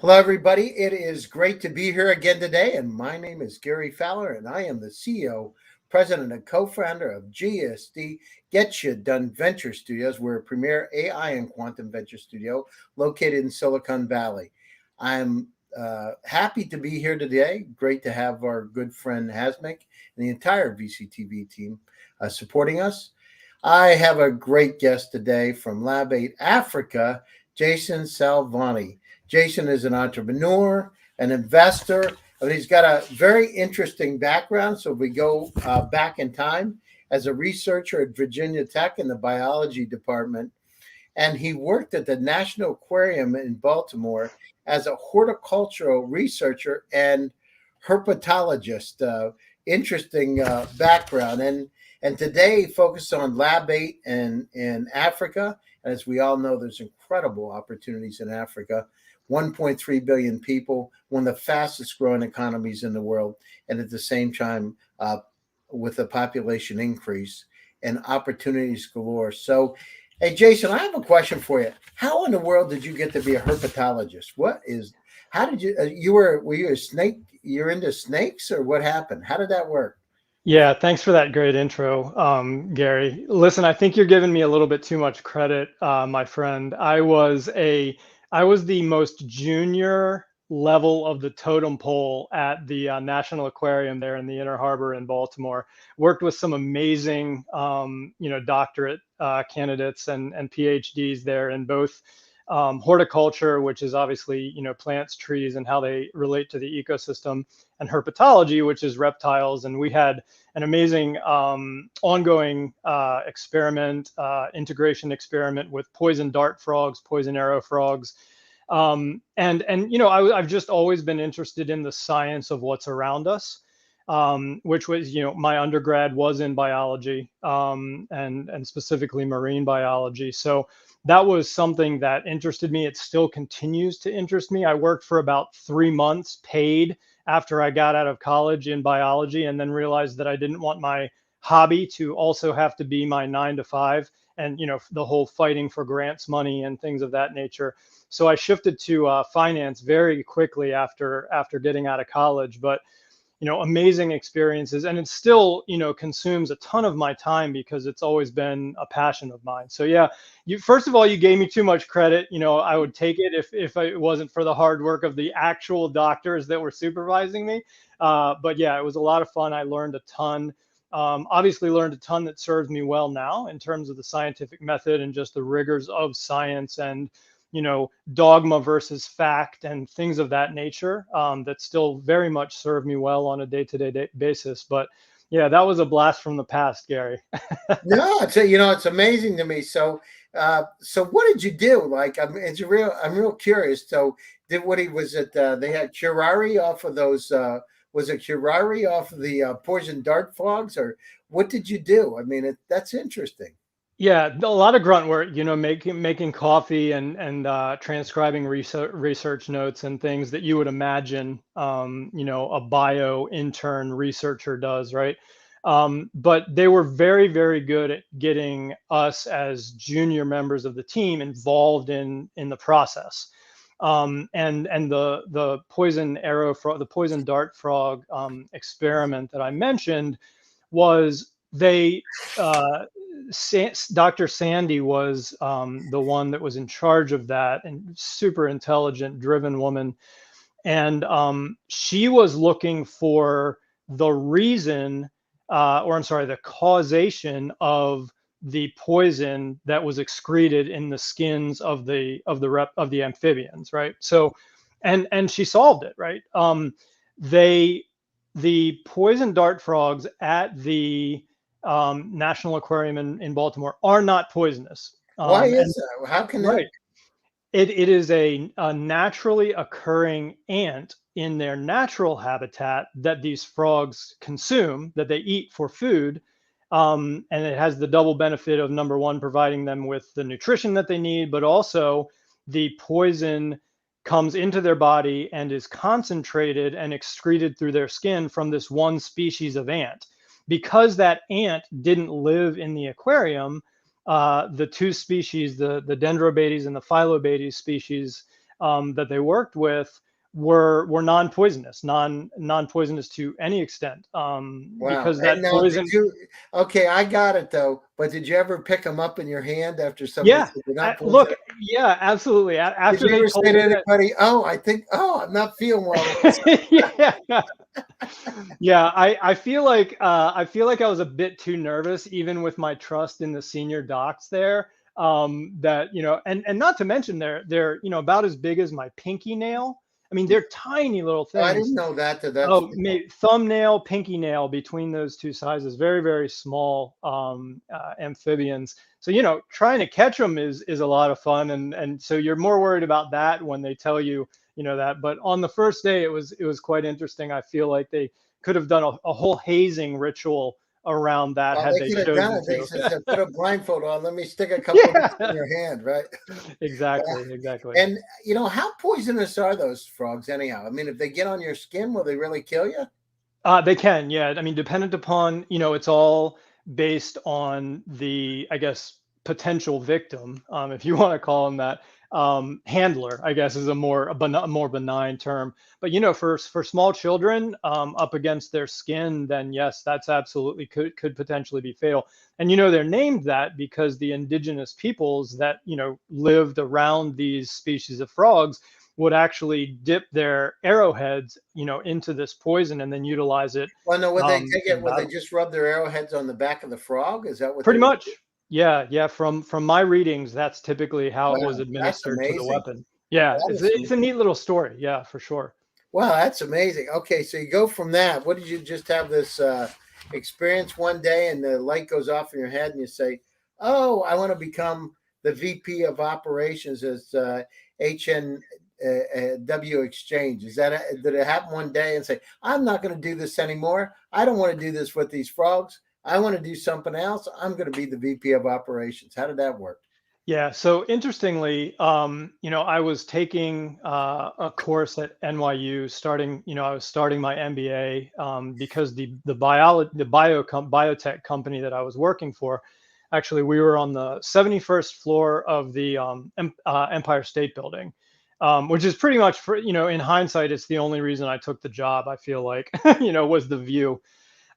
Hello, everybody. It is great to be here again today. And my name is Gary Fowler, and I am the CEO, president, and co founder of GSD Get You Done Venture Studios. We're a premier AI and quantum venture studio located in Silicon Valley. I'm happy to be here today. Great to have our good friend Hasmik and the entire VCTV team supporting us. I have a great guest today from LabEight Africa, Jason Salvagni. Jason is an entrepreneur, an investor, but he's got a very interesting background. So if we go back in time as a researcher at Virginia Tech in the biology department, and he worked at the National Aquarium in Baltimore as a horticultural researcher and herpetologist. Interesting background. And today he focused on LabEight in Africa. As we all know, there's incredible opportunities in Africa. 1.3 billion people, one of the fastest growing economies in the world, and at the same time, with a population increase and opportunities galore. So, hey, Jason, I have a question for you. How in the world did you get to be a herpetologist? How did you, were you a snake? You're into snakes, or what happened? How did that work? Yeah, thanks for that great intro, Gary. Listen, I think you're giving me a little bit too much credit, my friend. I was the most junior level of the totem pole at the National Aquarium there in the Inner Harbor in Baltimore. Worked with some amazing, doctorate candidates and PhDs there in both horticulture, which is obviously, plants, trees, and how they relate to the ecosystem, and herpetology, which is reptiles. And we had an amazing ongoing integration experiment with poison dart frogs, poison arrow frogs. I've just always been interested in the science of what's around us, which was, my undergrad was in biology, and specifically marine biology. So that was something that interested me. It still continues to interest me. I worked for about 3 months paid after I got out of college in biology, and then realized that I didn't want my hobby to also have to be my 9 to 5, and the whole fighting for grants money and things of that nature. So I shifted to finance very quickly after getting out of college. But amazing experiences, and it still consumes a ton of my time because it's always been a passion of mine. So yeah, first of all, you gave me too much credit. I would take it if it wasn't for the hard work of the actual doctors that were supervising me. But yeah, it was a lot of fun. I learned a ton. Obviously learned a ton that serves me well now in terms of the scientific method and just the rigors of science, and dogma versus fact and things of that nature, that still very much serve me well on a day-to-day basis. But yeah, that was a blast from the past, Gary. No, it's amazing to me. So what did you do? Like, I'm real curious. So they had curare off of those, was it curare off of the poison dart frogs, or what did you do? I mean, that's interesting. Yeah, a lot of grunt work, making coffee and transcribing research notes and things that you would imagine, a bio intern researcher does, right? But they were very, very good at getting us as junior members of the team involved in the process. And the poison arrow frog, the poison dart frog experiment that I mentioned was Dr. Sandy was the one that was in charge of that, and super intelligent, driven woman. And she was looking for the reason, the causation of the poison that was excreted in the skins of the amphibians, right? So, and she solved it, right? The poison dart frogs at the National Aquarium in Baltimore are not poisonous. Why is that? How can right. It is a naturally occurring ant in their natural habitat that these frogs consume, that they eat for food. And it has the double benefit of, number one, providing them with the nutrition that they need, but also the poison comes into their body and is concentrated and excreted through their skin from this one species of ant. Because that ant didn't live in the aquarium, the two species, the Dendrobates and the Phyllobates species, that they worked with were non-poisonous, non-poisonous to any extent, Wow. because And that now, did poison. you? Okay, I got it though. But did you ever pick them up in your hand after somebody Yeah, said they're not look, poisonous? yeah, absolutely. Did After you they ever say told to me that. anybody, "Oh, I'm not feeling well"? Yeah. Yeah, I feel like I was a bit too nervous, even with my trust in the senior docs there. That and not to mention they're about as big as my pinky nail. I mean, they're tiny little Oh, I things. didn't know that. That's Oh, maybe thumbnail, pinky nail, between those two sizes, very, very small amphibians. So trying to catch them is a lot of fun, and so you're more worried about that when they tell you that. But on the first day, it was quite interesting. I feel like they could have done a whole hazing ritual around that well, had they they could have done chosen it. They to. just said, "Put a blindfold on. Let me stick a couple of these in Yeah, your hand," right? exactly, exactly. And how poisonous are those frogs anyhow? I mean, if they get on your skin, will they really kill you? They can, yeah. I mean, dependent upon, it's all based on the, I guess, potential victim, if you want to call them that. Handler, I guess, is a more benign term. But for small children, up against their skin, then yes, that's absolutely could potentially be fatal. And they're named that because the indigenous peoples that lived around these species of frogs would actually dip their arrowheads, into this poison and then utilize it Well, no, would they take in it? Would they battle. just rub their arrowheads on the back of the frog? Is that what they Pretty would much, do? yeah, yeah. From my readings, that's typically how it was Wow, that's administered to the amazing. weapon. Yeah, That it's is it's a neat little story. Yeah, for sure. wow, that's amazing. Okay, so you go from that. What did you just have this experience one day, and the light goes off in your head, and you say, "Oh, I want to become the VP of operations as HNW Exchange." Did it happen one day and say, "I'm not going to do this anymore. I don't want to do this with these frogs. I want to do something else. I'm going to be the VP of operations." How did that work? Yeah. So interestingly, I was taking a course at NYU, starting. I was starting my MBA, because biotech company that I was working for, actually, we were on the 71st floor of the Empire State Building, which is pretty much, for in hindsight, it's the only reason I took the job. I feel like was the view.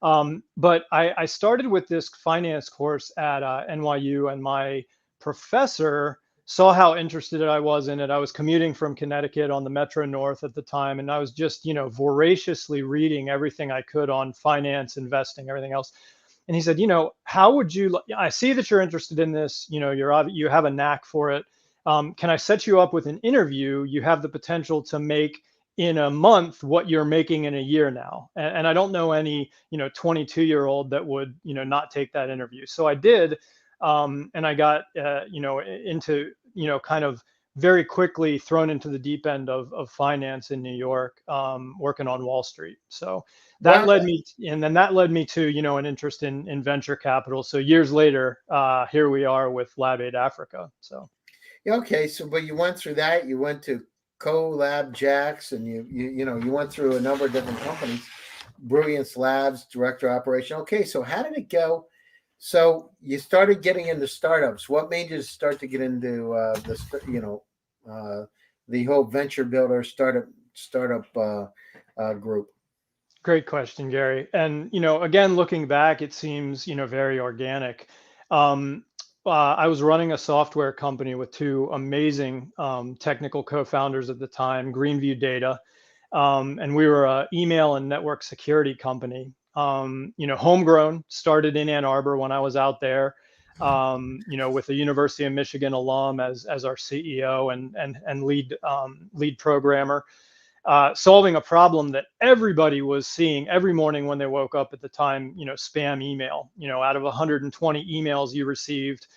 But I started with this finance course at NYU, and my professor saw how interested I was in it. I was commuting from Connecticut on the Metro North at the time, and I was just, voraciously reading everything I could on finance, investing, everything else. And he said, how would you? I see that you're interested in this. You have a knack for it. Can I set you up with an interview? You have the potential to make in a month what you're making in a year now. And I don't know any 22-year-old that would not take that interview. So I did, and I got into kind of very quickly thrown into the deep end of finance in New York, working on Wall Street. So that Wow. led me, and then that led me to an interest in venture capital. So years later, here we are with LabEight Africa. So. Yeah, okay, so but you went through that. You went to CoLab Jacks, and you went through a number of different companies. Brilliance Labs, director of operation. Okay, so how did it go? So you started getting into startups. What made you start to get into the whole venture builder startup group? Great question, Gary. And again, looking back, it seems very organic. Um, I was running a software company with two amazing technical co-founders at the time, Greenview Data, and we were a email and network security company. Homegrown, started in Ann Arbor when I was out there. With the University of Michigan alum as our CEO and lead programmer, solving a problem that everybody was seeing every morning when they woke up at the time. Spam email. Out of 120 emails you received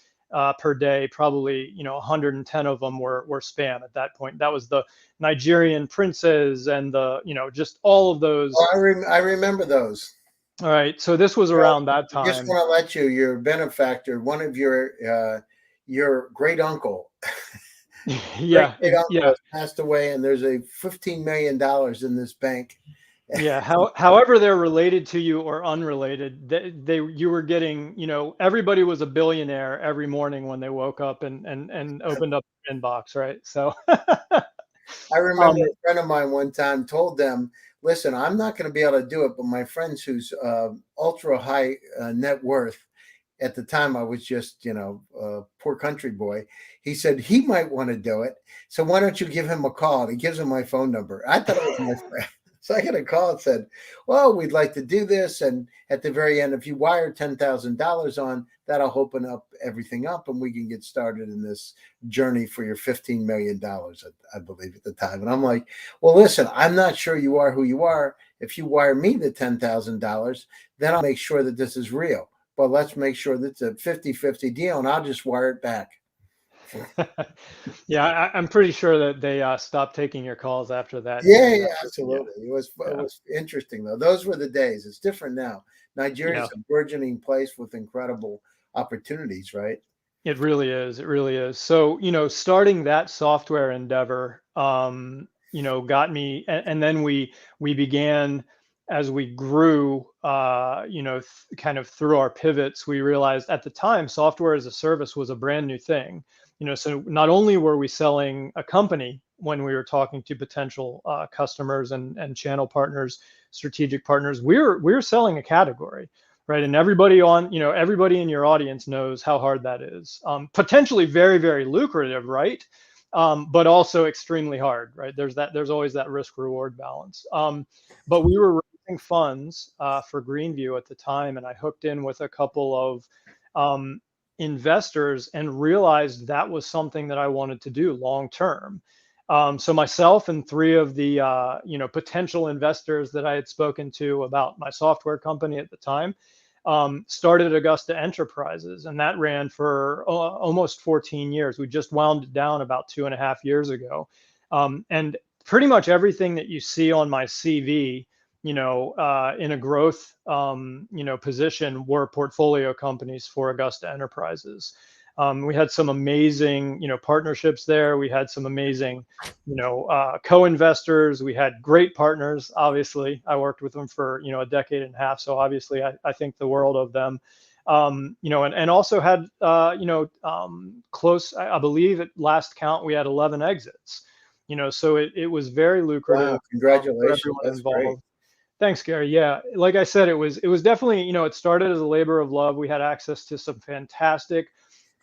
per day, probably 110 of them were spam at that point. That was the Nigerian princes and the just all of those. Oh, I remember those. All right, so this was So around that I just time. want to let your benefactor, one of your great uncle, great Yeah, great uncle yeah. has passed away, and there's a $15 million in this bank. Yeah, however they're related to you or unrelated, you were getting, everybody was a billionaire every morning when they woke up and opened up their inbox, right? So I remember a friend of mine one time told them, listen, I'm not going to be able to do it, but my friends who's ultra high net worth, at the time I was just, a poor country boy. He said he might want to do it. So why don't you give him a call? And he gives him my phone number. I thought it was my friend. So I got a call and said, well, we'd like to do this. And at the very end, if you wire $10,000 on, that'll open up everything up and we can get started in this journey for your $15 million, I believe at the time. And I'm like, well, listen, I'm not sure you are who you are. If you wire me the $10,000, then I'll make sure that this is real. But let's make sure that's a 50-50 deal and I'll just wire it back. Yeah, I'm pretty sure that they stopped taking your calls after that. Yeah, absolutely. Yeah. It was interesting though. Those were the days. It's different now. Nigeria is a burgeoning place with incredible opportunities, right? It really is. It really is. So, starting that software endeavor, got me, and then we began, as we grew, kind of through our pivots, we realized at the time software as a service was a brand new thing. So not only were we selling a company when we were talking to potential customers and channel partners, strategic partners, we're selling a category, right? And everybody in your audience knows how hard that is. Potentially very, very lucrative, right? But also extremely hard, right? There's always that risk reward balance. But we were raising funds for Greenview at the time, and I hooked in with a couple of investors and realized that was something that I wanted to do long term. So myself and three of the potential investors that I had spoken to about my software company at the time started Augusta Enterprises, and that ran for almost 14 years. We just wound it down about 2.5 years ago, and pretty much everything that you see on my CV, in a growth, position were portfolio companies for Augusta Enterprises. We had some amazing, partnerships there. We had some amazing, co-investors. We had great partners. Obviously, I worked with them for, a decade and a half. So obviously, I think the world of them. And also had, close. I believe at last count we had 11 exits. So it was very lucrative. Wow, congratulations! For everyone That's involved. great. Thanks, Gary. Yeah, like I said, it was definitely, it started as a labor of love. We had access to some fantastic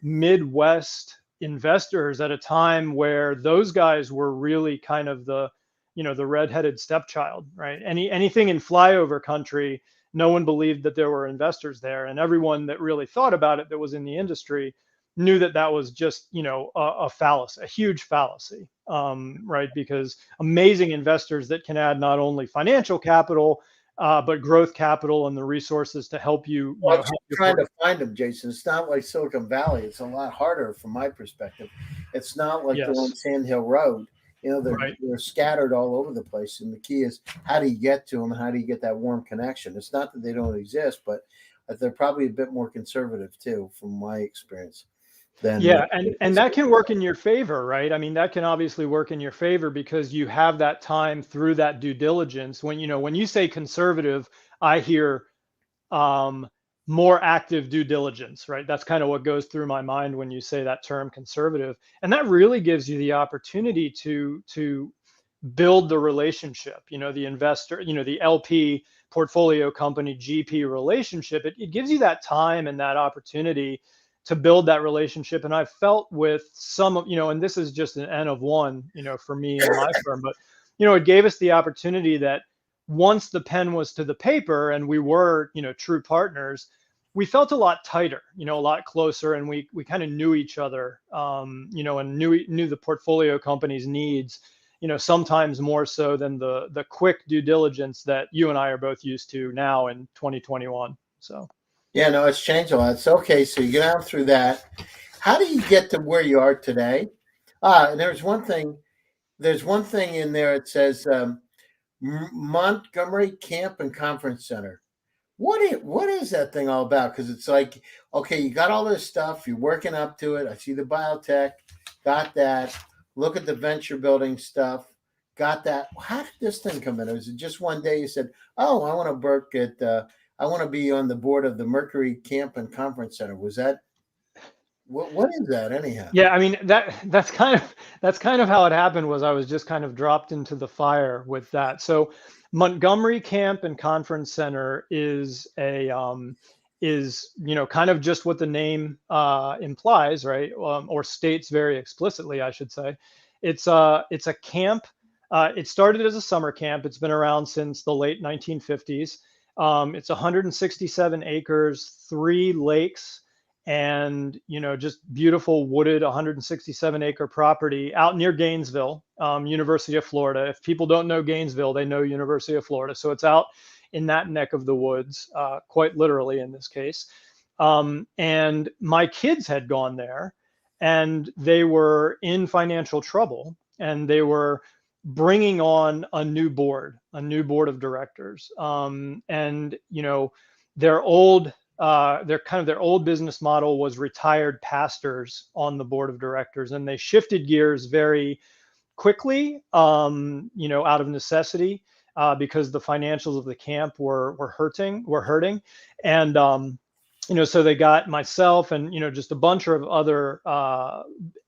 Midwest investors at a time where those guys were really kind of the redheaded stepchild, right? Anything in flyover country, no one believed that there were investors there, and everyone that really thought about it that was in the industry knew that was just a fallacy, a huge fallacy, right? Because amazing investors that can add not only financial capital but growth capital and the resources to help you. Well, trying to find them, Jason. It's not like Silicon Valley. It's a lot harder from my perspective. It's not like they're on Sand Hill Road. They're scattered all over the place. And the key is, how do you get to them? How do you get that warm connection? It's not that they don't exist, but they're probably a bit more conservative too, from my experience. And that can work in your favor, right? I mean, that can obviously work in your favor because you have that time through that due diligence. When you say conservative, I hear more active due diligence, right? That's kind of what goes through my mind when you say that term conservative. And that really gives you the opportunity to build the relationship, the investor, the LP portfolio company GP relationship. It gives you that time and that opportunity to build that relationship. And I felt with some of, and this is just an N of one, for me and my firm, but, it gave us the opportunity that once the pen was to the paper and we were, true partners, we felt a lot tighter, a lot closer, and we kind of knew each other, and knew the portfolio company's needs, sometimes more so than the quick due diligence that you and I are both used to now in 2021. So. Yeah, no, it's changed a lot. So, okay, so you get out through that. How do you get to where you are today? And there's one thing in there. It says Montgomery Camp and Conference Center. What is that thing all about? Because it's like, okay, you got all this stuff, you're working up to it. I see the biotech, got that. Look at the venture building stuff, got that. How did this thing come in? Was it just one day you said, "Oh, I want to work at I want to be on the board of the Mercury Camp and Conference Center"? Was that? What is that anyhow? Yeah, I mean that's kind of how it happened. Was I was just kind of dropped into the fire with that. So Montgomery Camp and Conference Center is kind of just what the name implies, right? Or states very explicitly, I should say. It's a camp. It started as a summer camp. It's been around since the late 1950s. It's 167 acres, 3 lakes, and just beautiful wooded 167-acre property out near Gainesville, University of Florida. If people don't know Gainesville, they know University of Florida. So it's out in that neck of the woods, quite literally in this case. And my kids had gone there, and they were in financial trouble, and they were bringing on a new board of directors. And their old their old business model was retired pastors on the board of directors, and they shifted gears very quickly, out of necessity, because the financials of the camp were hurting, and so they got myself and just a bunch of other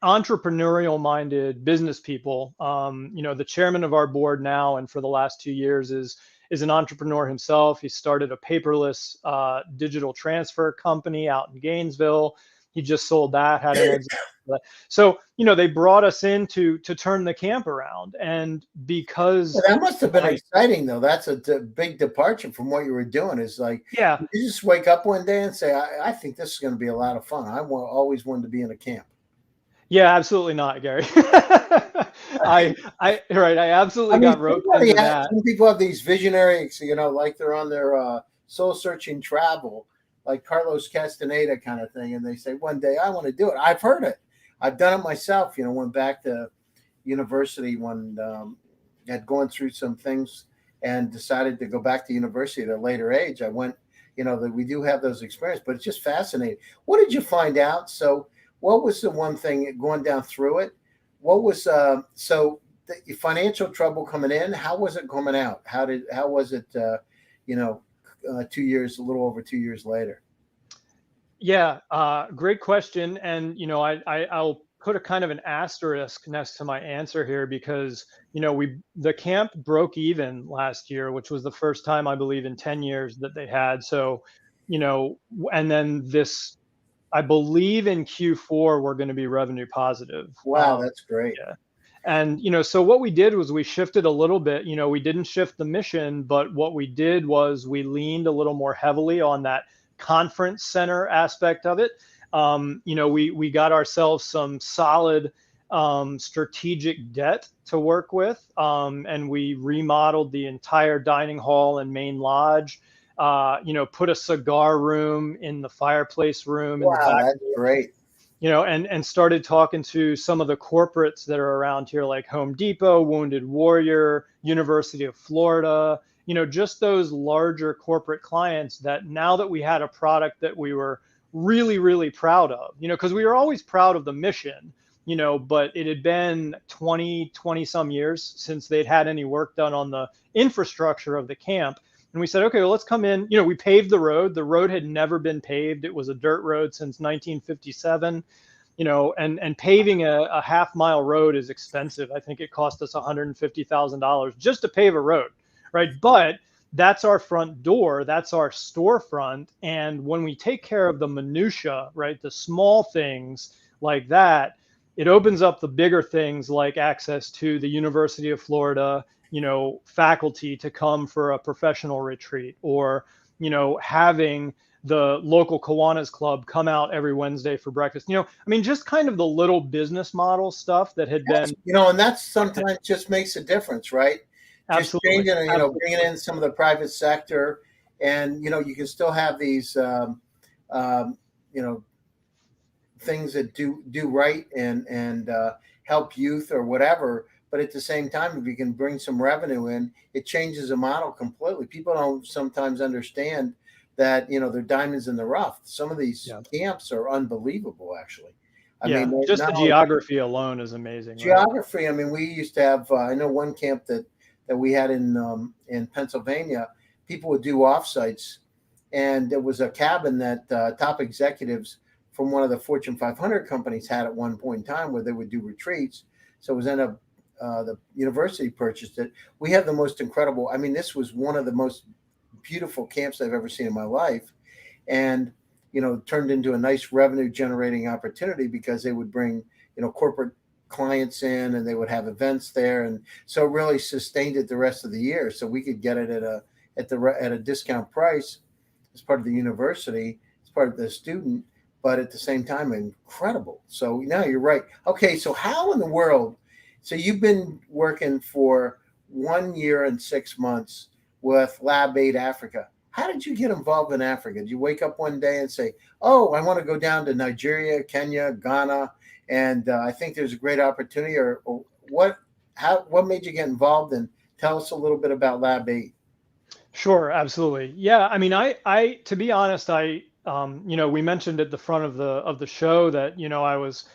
entrepreneurial-minded business people. The chairman of our board now, and for the last 2 years, is an entrepreneur himself. He started a paperless digital transfer company out in Gainesville. He just sold that, had an exit. So, they brought us in to turn the camp around. And because Well, that must have been exciting, though. That's a big departure from what you were doing. Is like, yeah, you just wake up one day and say, I think this is going to be a lot of fun. Always wanted to be in a camp. yeah, absolutely not, Gary. I absolutely got roped into that. Some people have these visionaries, like they're on their soul searching travel, like Carlos Castaneda kind of thing, and they say one day I want to do it. I've heard it. I've done it myself. Went back to university when had gone through some things and decided to go back to university at a later age. I went, that we do have those experiences, but it's just fascinating. What did you find out? So what was the one thing going down through it? What was so the financial trouble coming in? How was it coming out? How was it? 2 years, a little over 2 years later. Yeah, great question. And I'll put a kind of an asterisk next to my answer here, because the camp broke even last year, which was the first time, I believe, in 10 years that they had. So and then this, I believe, in Q4 we're going to be revenue positive. Wow, that's great. Yeah. And so what we did was we shifted a little bit. We didn't shift the mission, but what we did was we leaned a little more heavily on that conference center aspect of it. We got ourselves some solid strategic debt to work with, and we remodeled the entire dining hall and main lodge. Put a cigar room in the fireplace room. Wow, in the back. That's great. And started talking to some of the corporates that are around here, like Home Depot, Wounded Warrior, University of Florida, just those larger corporate clients that now that we had a product that we were really, really proud of, because we were always proud of the mission, but it had been 20 some years since they'd had any work done on the infrastructure of the camp. And we said, okay, well, let's come in. We paved the road. The road had never been paved. It was a dirt road since 1957. And paving a half-mile road is expensive. I think it cost us $150,000 just to pave a road, right? But that's our front door. That's our storefront. And when we take care of the minutia, right, the small things like that, it opens up the bigger things like access to the University of Florida, faculty to come for a professional retreat, or, having the local Kiwanis Club come out every Wednesday for breakfast. Just kind of the little business model stuff that had been, and that's sometimes just makes a difference, right? Absolutely. Just changing, bringing in some of the private sector, and, you can still have these, things that do right and help youth or whatever. But at the same time, if you can bring some revenue in, it changes the model completely. People don't sometimes understand that, they're diamonds in the rough. Some of these camps are unbelievable, actually. I mean, just the geography alone is amazing. Geography. Right? We used to have, I know one camp that we had in Pennsylvania, people would do offsites, and there was a cabin that top executives from one of the Fortune 500 companies had at one point in time where they would do retreats. So it was ended up the university purchased it. We have the most incredible. I mean, this was one of the most beautiful camps I've ever seen in my life, and turned into a nice revenue generating opportunity because they would bring corporate clients in and they would have events there, and so it really sustained it the rest of the year. So we could get it at a discount price as part of the university, as part of the student, but at the same time incredible. So now you're right. Okay, so how in the world? So you've been working for 1 year and 6 months with LabEight Africa. How did you get involved in Africa? Did you wake up one day and say, "Oh, I want to go down to Nigeria, Kenya, Ghana, and I think there's a great opportunity"? Or what? What made you get involved? And tell us a little bit about LabEight. Sure, absolutely. Yeah, I mean, I to be honest, we mentioned at the front of the show that I was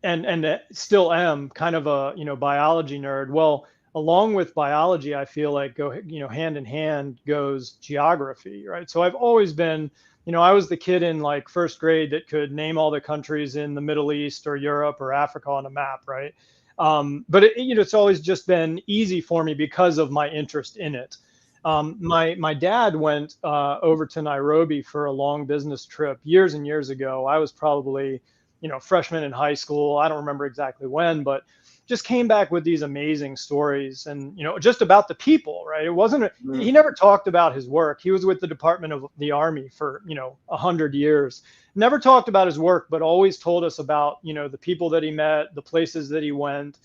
and still am kind of a biology nerd. Well, along with biology, I feel like hand in hand goes geography, right? So I've always been, I was the kid in like first grade that could name all the countries in the Middle East or Europe or Africa on a map, right? But it's always just been easy for me because of my interest in it. My dad went over to Nairobi for a long business trip years and years ago. I was probably freshman in high school. I don't remember exactly when, but just came back with these amazing stories and just about the people, right? It wasn't he never talked about his work. He was with the Department of the Army for 100 years. Never talked about his work, but always told us about the people that he met, the places that he went.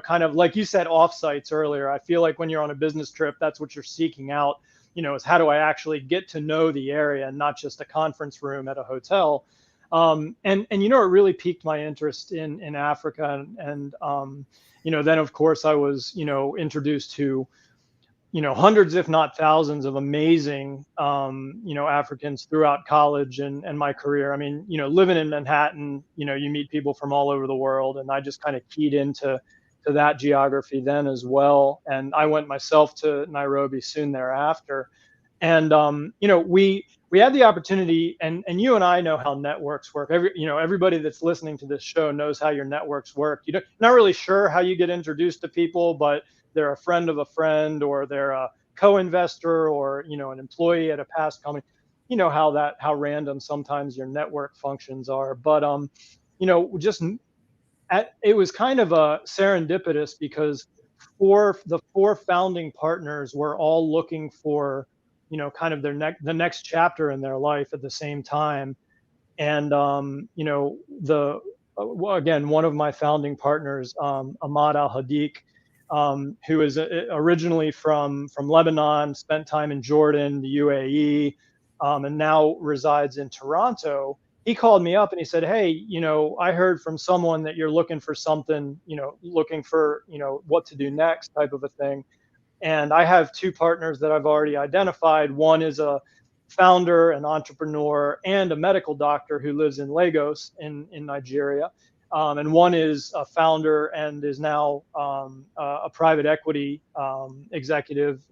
Kind of like you said, offsites earlier. I feel like when you're on a business trip, that's what you're seeking out. Is how do I actually get to know the area and not just a conference room at a hotel. And it really piqued my interest in Africa, and then of course I was introduced to hundreds if not thousands of amazing Africans throughout college and my career. I mean, living in Manhattan, you meet people from all over the world, and I just kind of keyed into that geography then as well. And I went myself to Nairobi soon thereafter. And we had the opportunity, and you and I know how networks work. Everybody that's listening to this show knows how your networks work. You're not really sure how you get introduced to people, but they're a friend of a friend, or they're a co-investor, or an employee at a past company. You know how random sometimes your network functions are. But it was kind of a serendipitous because the four founding partners were all looking for kind of the next chapter in their life at the same time. And again, one of my founding partners, Ahmad Al-Hadiq, who is originally from Lebanon, spent time in Jordan, the UAE, and now resides in Toronto. He called me up and he said, "Hey, I heard from someone that you're looking for something, looking for, what to do next type of a thing. And I have two partners that I've already identified. One is a founder, an entrepreneur, and a medical doctor who lives in Lagos in Nigeria. And one is a founder and is now a private equity executive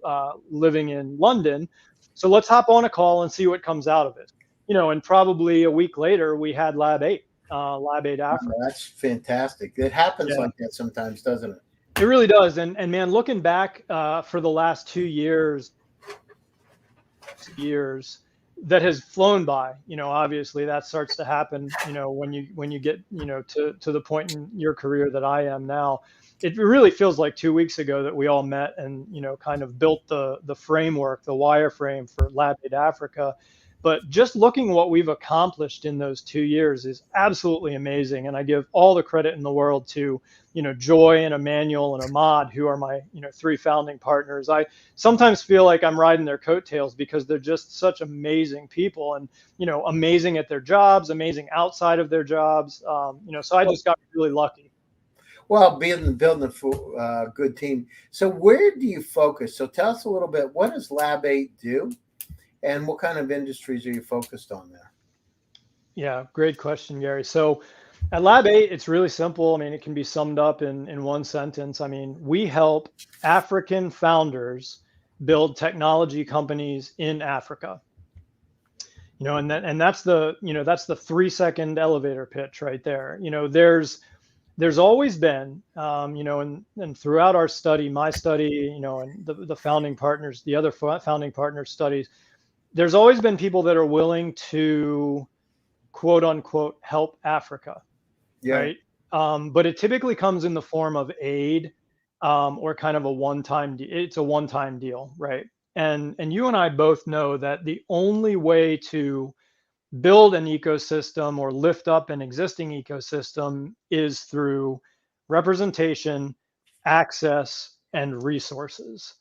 living in London. So let's hop on a call and see what comes out of it." And probably a week later, we had LabEight Africa. Oh, that's fantastic. It happens Yeah. like that sometimes, doesn't it? It really does. And man, looking back for the last 2 years that has flown by, obviously that starts to happen, when you get, to the point in your career that I am now. It really feels like 2 weeks ago that we all met and, kind of built the framework, the wireframe for LabEight Africa. But just looking what we've accomplished in those 2 years is absolutely amazing. And I give all the credit in the world to, Joy and Emmanuel and Ahmad, who are my, three founding partners. I sometimes feel like I'm riding their coattails because they're just such amazing people and, amazing at their jobs, amazing outside of their jobs. So I just got really lucky. Well, building a good team. So where do you focus? So tell us a little bit. What does LabEight do? And what kind of industries are you focused on there? Yeah, great question, Gary. So at LabEight, it's really simple. I mean, it can be summed up in one sentence. I mean, we help African founders build technology companies in Africa. and that's the, that's the 3-second elevator pitch right there. There's always been, and throughout our study, my study, and the founding partners, the other founding partners studies, there's always been people that are willing to quote unquote help Africa, Yeah. right? But it typically comes in the form of aid, or kind of a one-time. It's a one-time deal, right? And you and I both know that the only way to build an ecosystem or lift up an existing ecosystem is through representation, access, and resources.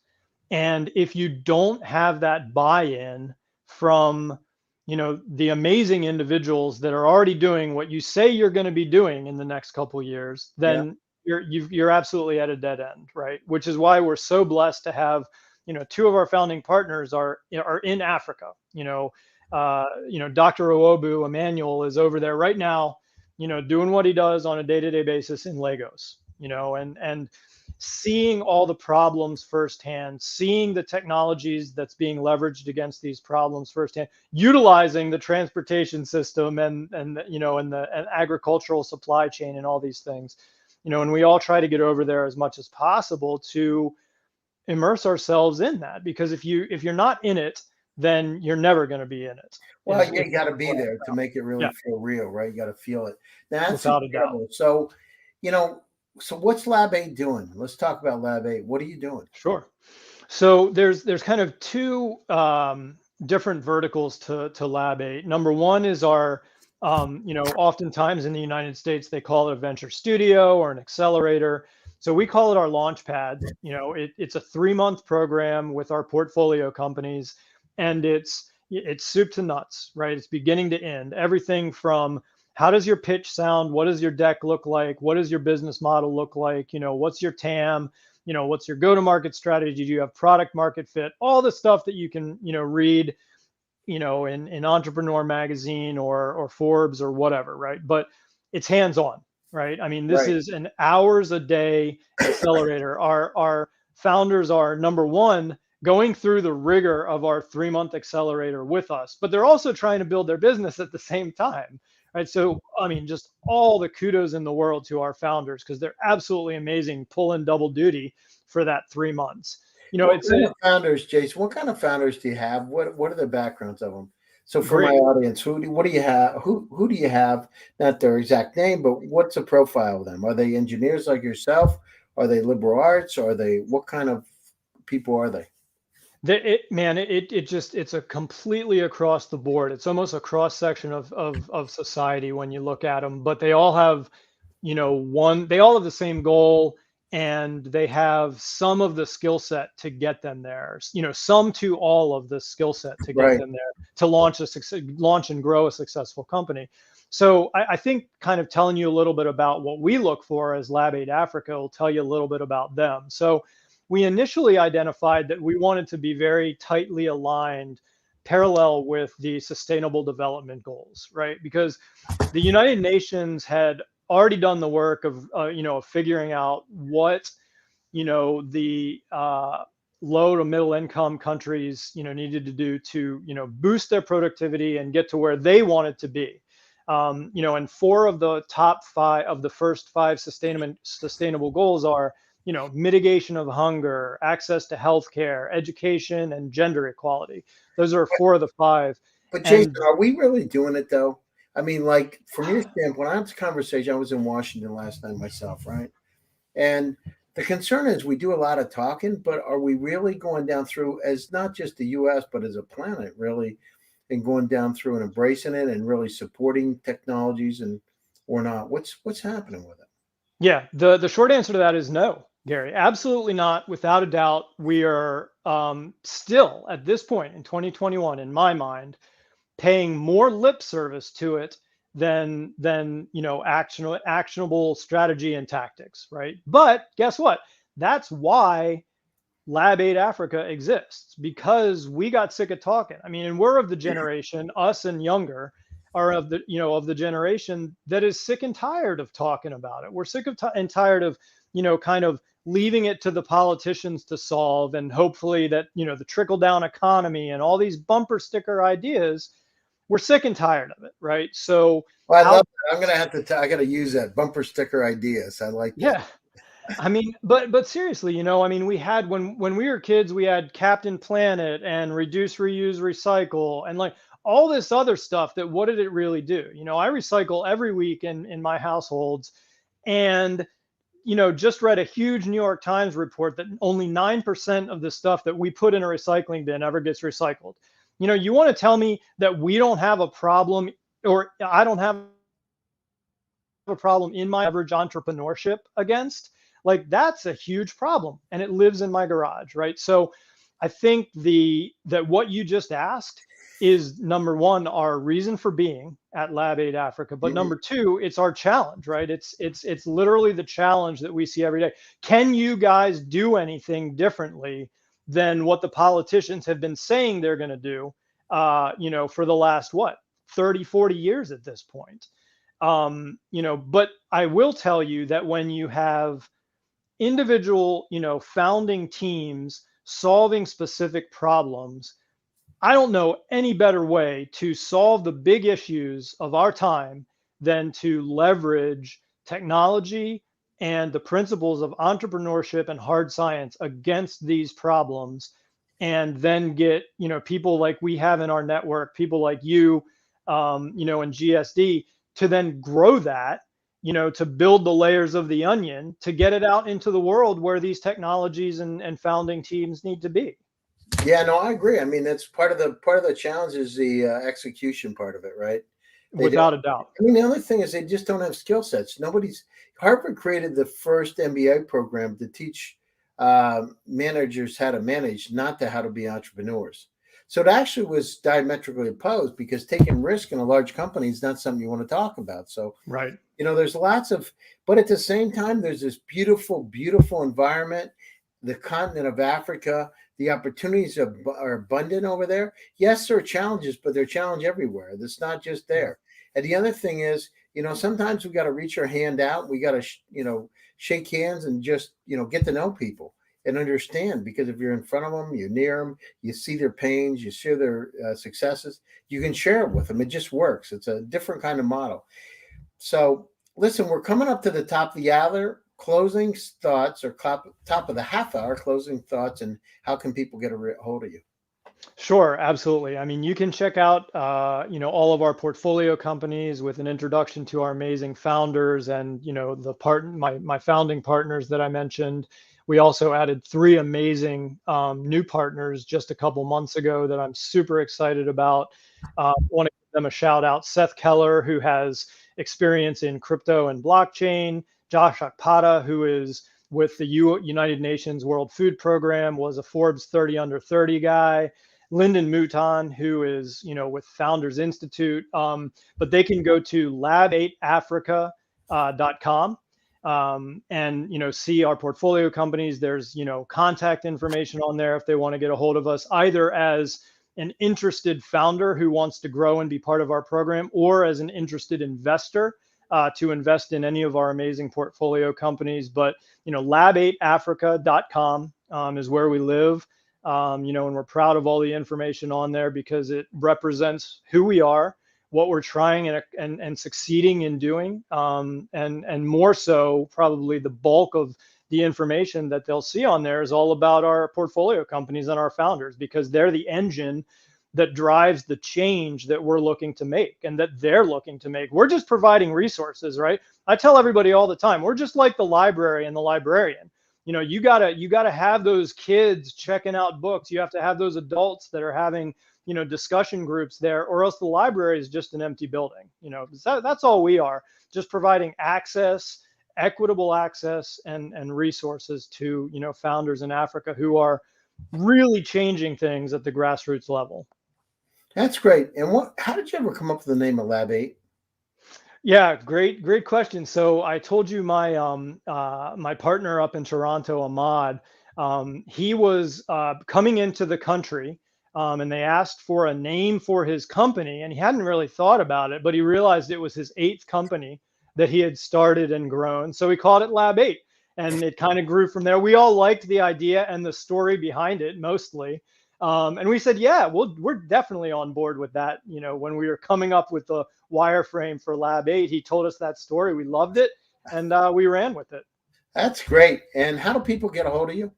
And if you don't have that buy-in from, the amazing individuals that are already doing what you say you're going to be doing in the next couple of years, Yeah. then you're absolutely at a dead end, right? Which is why we're so blessed to have, two of our founding partners are in Africa. Dr. Owobu Emmanuel is over there right now, doing what he does on a day-to-day basis in Lagos, and seeing all the problems firsthand, seeing the technologies that's being leveraged against these problems firsthand, utilizing the transportation system and the agricultural supply chain and all these things, and we all try to get over there as much as possible to immerse ourselves in that, because if you're not in it, then you're never going to be in it. Well, yeah, you got to be there to make it really Yeah, feel real, right? You got to feel it. Now, that's without a doubt. incredible. So, so what's LabEight doing? Let's talk about LabEight. What are you doing? Sure. So there's kind of two different verticals to LabEight. Number one is our, oftentimes in the United States they call it a venture studio or an accelerator. So we call it our launch pad. It's a 3-month program with our portfolio companies, and it's soup to nuts, right? It's beginning to end. Everything from how does your pitch sound? What does your deck look like? What does your business model look like? What's your TAM? What's your go-to-market strategy? Do you have product market fit? All the stuff that you can, read, in Entrepreneur Magazine or Forbes or whatever, right? But it's hands-on, right? I mean, this Right. is an hours a day accelerator. Our founders are, number one, going through the rigor of our 3-month accelerator with us, but they're also trying to build their business at the same time, right? So, I mean, just all the kudos in the world to our founders, because they're absolutely amazing, pulling double duty for that 3 months. What kind of founders, Jason? What kind of founders do you have? What are the backgrounds of them? So for my audience, what do you have? Who do you have? Not their exact name, but what's the profile of them? Are they engineers like yourself? Are they liberal arts? Are they, what kind of people are they? It's a completely across the board. It's almost a cross section of society when you look at them, but they all have, they all have the same goal, and they have some of the skill set to get them there. Some to all of the skill set to get them there to launch and grow a successful company. So I think kind of telling you a little bit about what we look for as LabEight Africa will tell you a little bit about them. So we initially identified that we wanted to be very tightly aligned, parallel with the Sustainable Development Goals, right? Because the United Nations had already done the work of, figuring out what, the low to middle income countries, needed to do to, boost their productivity and get to where they wanted to be. And 4 of the top 5 of the first 5 sustainable goals are, mitigation of hunger, access to healthcare, education, and gender equality. Those are 4 of the 5. But Jason, are we really doing it though? I mean, like from your standpoint, I had this conversation. I was in Washington last night myself, right? And the concern is we do a lot of talking, but are we really going down through as not just the U.S. but as a planet, really, and going down through and embracing it and really supporting technologies and or not? What's happening with it? Yeah, the short answer to that is no, Gary. Absolutely not. Without a doubt, we are still at this point in 2021, in my mind, paying more lip service to it than actionable strategy and tactics, right? But guess what? That's why LabEight Africa exists, because we got sick of talking. I mean, and we're of the generation, us and younger, are of the generation that is sick and tired of talking about it. We're sick of and tired of, kind of leaving it to the politicians to solve, and hopefully that, the trickle down economy and all these bumper sticker ideas. we're sick and tired of it, right? So Well, I how, love that. I'm going to have to, I got to use that bumper sticker ideas. I like that. yeah. I mean, but seriously, I mean, we had when we were kids, we had Captain Planet and Reduce, Reuse, Recycle, and like all this other stuff. That what did it really do? I recycle every week in my households, and just read a huge New York Times report that only 9% of the stuff that we put in a recycling bin ever gets recycled. You want to tell me that we don't have a problem, or I don't have a problem in my average entrepreneurship against, like that's a huge problem, and it lives in my garage, right? So I think that what you just asked is, number one, our reason for being at LabEight Africa, but Mhm. number two, it's our challenge, right? It's literally the challenge that we see every day. Can you guys do anything differently than what the politicians have been saying they're going to do, for the last, what, 30, 40 years at this point? But I will tell you that when you have individual, founding teams solving specific problems, I don't know any better way to solve the big issues of our time than to leverage technology and the principles of entrepreneurship and hard science against these problems, and then get, people like we have in our network, people like you, and GSD, to then grow that, to build the layers of the onion to get it out into the world where these technologies and founding teams need to be. Yeah, no, I agree. I mean, that's part of the challenge is the execution part of it, right? They don't. Without a doubt. I mean, the other thing is they just don't have skill sets. Harvard created the first MBA program to teach managers how to manage, not to how to be entrepreneurs. So it actually was diametrically opposed, because taking risk in a large company is not something you want to talk about. So, Right. there's lots of, but at the same time, there's this beautiful, beautiful environment, the continent of Africa. The opportunities are abundant over there. Yes, there are challenges, but there are challenges everywhere. That's not just there. And the other thing is, sometimes we got to reach our hand out. We got to, shake hands and just, get to know people and understand. Because if you're in front of them, you're near them, you see their pains, you see their successes, you can share it with them. It just works. It's a different kind of model. So listen, we're coming up to the top of the hour. Closing thoughts, or top of the half hour, closing thoughts, and how can people get a hold of you? Sure, absolutely. I mean, you can check out, all of our portfolio companies with an introduction to our amazing founders and, my founding partners that I mentioned. We also added 3 amazing new partners just a couple months ago that I'm super excited about. Want to give them a shout out: Seth Keller, who has experience in crypto and blockchain; Josh Akpata, who is with the United Nations World Food Program, was a Forbes 30 under 30 guy; Lyndon Mouton, who is, with Founders Institute. But they can go to LabEightAfrica.com and, see our portfolio companies. There's, contact information on there if they want to get a hold of us, either as an interested founder who wants to grow and be part of our program, or as an interested investor to invest in any of our amazing portfolio companies. But, LabEightAfrica.com is where we live. And we're proud of all the information on there because it represents who we are, what we're trying and succeeding in doing, and more so, probably the bulk of the information that they'll see on there is all about our portfolio companies and our founders, because they're the engine that drives the change that we're looking to make and that they're looking to make. We're just providing resources, right? I tell everybody all the time, we're just like the library and the librarian. You gotta have those kids checking out books. You have to have those adults that are having, discussion groups there, or else the library is just an empty building. That's all we are, just providing access, equitable access and resources to, founders in Africa who are really changing things at the grassroots level. That's great. And how did you ever come up with the name of LabEight? Yeah, great question. So I told you my partner up in Toronto, Ahmad, he was coming into the country, and they asked for a name for his company, and he hadn't really thought about it, but he realized it was his 8th company that he had started and grown. So he called it LabEight, and it kind of grew from there. We all liked the idea and the story behind it mostly. And we said, yeah, we're definitely on board with that. When we were coming up with the wireframe for LabEight, he told us that story. We loved it, and we ran with it. That's great. And how do people get a hold of you?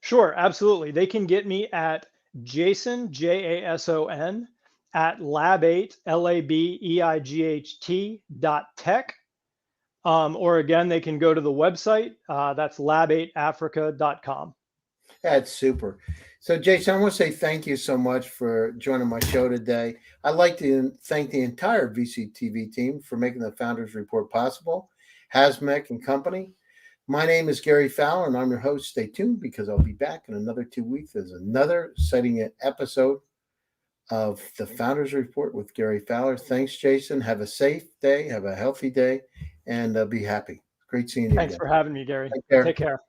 Sure, absolutely. They can get me at Jason, Jason, at LabEight, LABEIGHT.tech. Or again, they can go to the website. That's LabEightAfrica.com. That's super. So, Jason, I want to say thank you so much for joining my show today. I'd like to thank the entire VCTV team for making the Founders Report possible, Hasmek and company. My name is Gary Fowler, and I'm your host. Stay tuned because I'll be back in another 2 weeks as another exciting episode of the Founders Report with Gary Fowler. Thanks, Jason. Have a safe day, have a healthy day, and be happy. Great seeing you Thanks again. for having me, Gary. Take care. Take care.